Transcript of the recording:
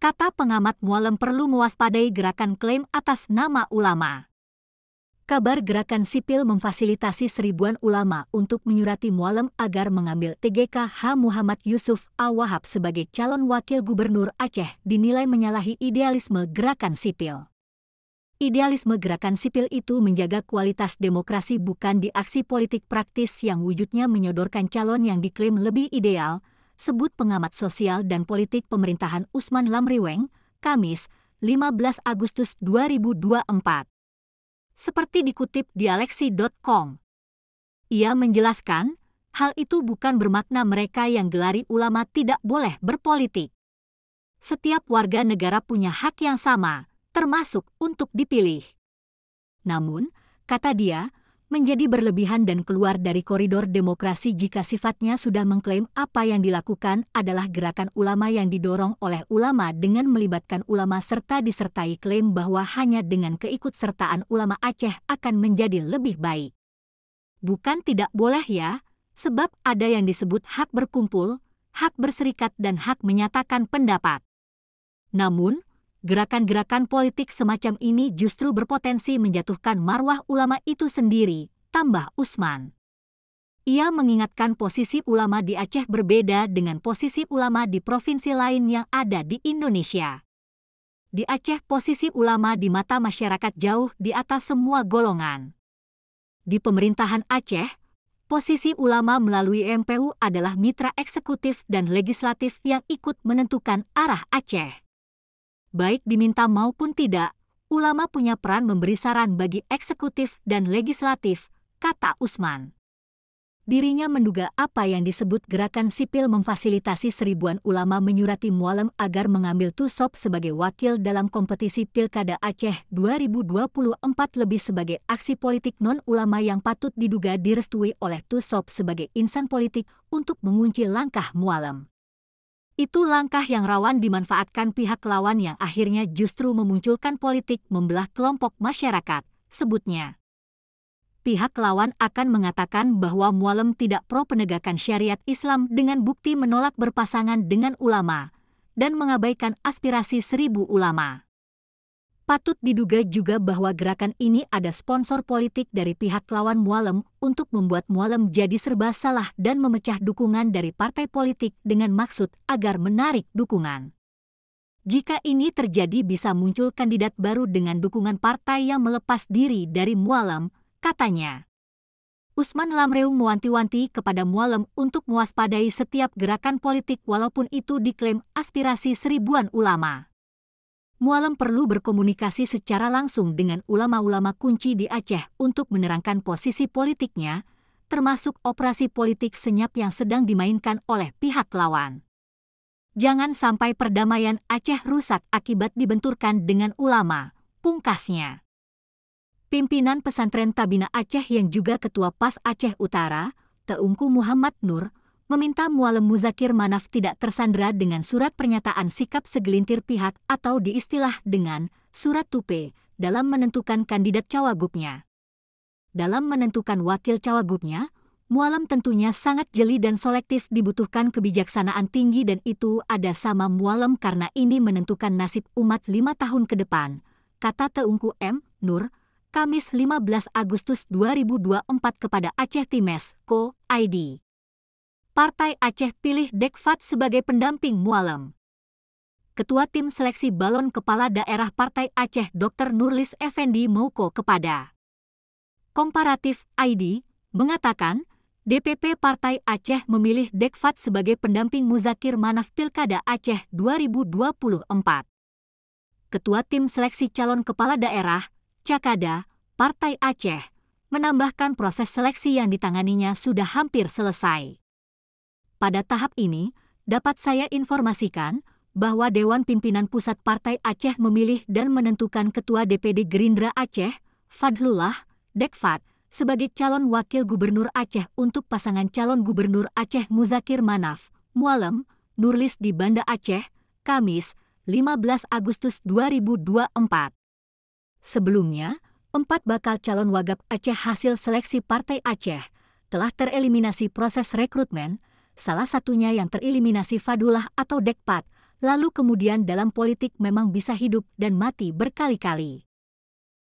Kata pengamat Mualem perlu mewaspadai gerakan klaim atas nama ulama. Kabar gerakan sipil memfasilitasi seribuan ulama untuk menyurati Mualem agar mengambil TGK Muhammad Yusuf Al-Wahab sebagai calon wakil gubernur Aceh dinilai menyalahi idealisme gerakan sipil. Idealisme gerakan sipil itu menjaga kualitas demokrasi bukan di aksi politik praktis yang wujudnya menyodorkan calon yang diklaim lebih ideal, sebut pengamat sosial dan politik pemerintahan Usman Lamriweng, Kamis, 15 Agustus 2024. Seperti dikutip di Aleksi.com. Ia menjelaskan, hal itu bukan bermakna mereka yang gelari ulama tidak boleh berpolitik. Setiap warga negara punya hak yang sama, termasuk untuk dipilih. Namun, kata dia, menjadi berlebihan dan keluar dari koridor demokrasi jika sifatnya sudah mengklaim apa yang dilakukan adalah gerakan ulama yang didorong oleh ulama dengan melibatkan ulama serta disertai klaim bahwa hanya dengan keikutsertaan ulama Aceh akan menjadi lebih baik. Bukan tidak boleh ya, sebab ada yang disebut hak berkumpul, hak berserikat dan hak menyatakan pendapat. Namun, gerakan-gerakan politik semacam ini justru berpotensi menjatuhkan marwah ulama itu sendiri, tambah Usman. Ia mengingatkan posisi ulama di Aceh berbeda dengan posisi ulama di provinsi lain yang ada di Indonesia. Di Aceh posisi ulama di mata masyarakat jauh di atas semua golongan. Di pemerintahan Aceh, posisi ulama melalui MPU adalah mitra eksekutif dan legislatif yang ikut menentukan arah Aceh. Baik diminta maupun tidak, ulama punya peran memberi saran bagi eksekutif dan legislatif, kata Usman. Dirinya menduga apa yang disebut gerakan sipil memfasilitasi seribuan ulama menyurati Mualem agar mengambil Tusop sebagai wakil dalam kompetisi Pilkada Aceh 2024 lebih sebagai aksi politik non-ulama yang patut diduga direstui oleh Tusop sebagai insan politik untuk mengunci langkah Mualem. Itu langkah yang rawan dimanfaatkan pihak lawan yang akhirnya justru memunculkan politik membelah kelompok masyarakat, sebutnya. Pihak lawan akan mengatakan bahwa Mualem tidak pro penegakan syariat Islam dengan bukti menolak berpasangan dengan ulama dan mengabaikan aspirasi 1000 ulama. Patut diduga juga bahwa gerakan ini ada sponsor politik dari pihak lawan Mualem untuk membuat Mualem jadi serba salah dan memecah dukungan dari partai politik dengan maksud agar menarik dukungan. Jika ini terjadi bisa muncul kandidat baru dengan dukungan partai yang melepas diri dari Mualem, katanya. Usman Lamriweng mewanti-wanti kepada Mualem untuk mewaspadai setiap gerakan politik walaupun itu diklaim aspirasi seribuan ulama. Mualem perlu berkomunikasi secara langsung dengan ulama-ulama kunci di Aceh untuk menerangkan posisi politiknya, termasuk operasi politik senyap yang sedang dimainkan oleh pihak lawan. Jangan sampai perdamaian Aceh rusak akibat dibenturkan dengan ulama, pungkasnya. Pimpinan pesantren Tabina Aceh yang juga Ketua PAS Aceh Utara, Teungku Muhammad Nur, meminta Mualem Muzakir Manaf tidak tersandera dengan surat pernyataan sikap segelintir pihak atau diistilah dengan surat tupe dalam menentukan kandidat cawagupnya. Dalam menentukan wakil cawagupnya, Mualem tentunya sangat jeli dan selektif dibutuhkan kebijaksanaan tinggi dan itu ada sama Mualem karena ini menentukan nasib umat 5 tahun ke depan, kata Teungku M. Nur, Kamis 15 Agustus 2024 kepada Aceh Times, Co. ID. Partai Aceh pilih Dekfat sebagai pendamping Mualem. Ketua Tim Seleksi Balon Kepala Daerah Partai Aceh Dr. Nurlis Effendi Mouko kepada Komparatif ID mengatakan DPP Partai Aceh memilih Dekfat sebagai pendamping Muzakir Manaf Pilkada Aceh 2024. Ketua Tim Seleksi Calon Kepala Daerah Cakada Partai Aceh menambahkan proses seleksi yang ditanganinya sudah hampir selesai. Pada tahap ini, dapat saya informasikan bahwa Dewan Pimpinan Pusat Partai Aceh memilih dan menentukan Ketua DPD Gerindra Aceh, Fadlullah, Dekfat, sebagai calon wakil gubernur Aceh untuk pasangan calon gubernur Aceh Muzakir Manaf, Mualem, Nurlis di Banda Aceh, Kamis, 15 Agustus 2024. Sebelumnya, 4 bakal calon wagap Aceh hasil seleksi Partai Aceh telah tereliminasi proses rekrutmen, salah satunya yang tereliminasi Fadlullah atau Dekpat, lalu kemudian dalam politik memang bisa hidup dan mati berkali-kali.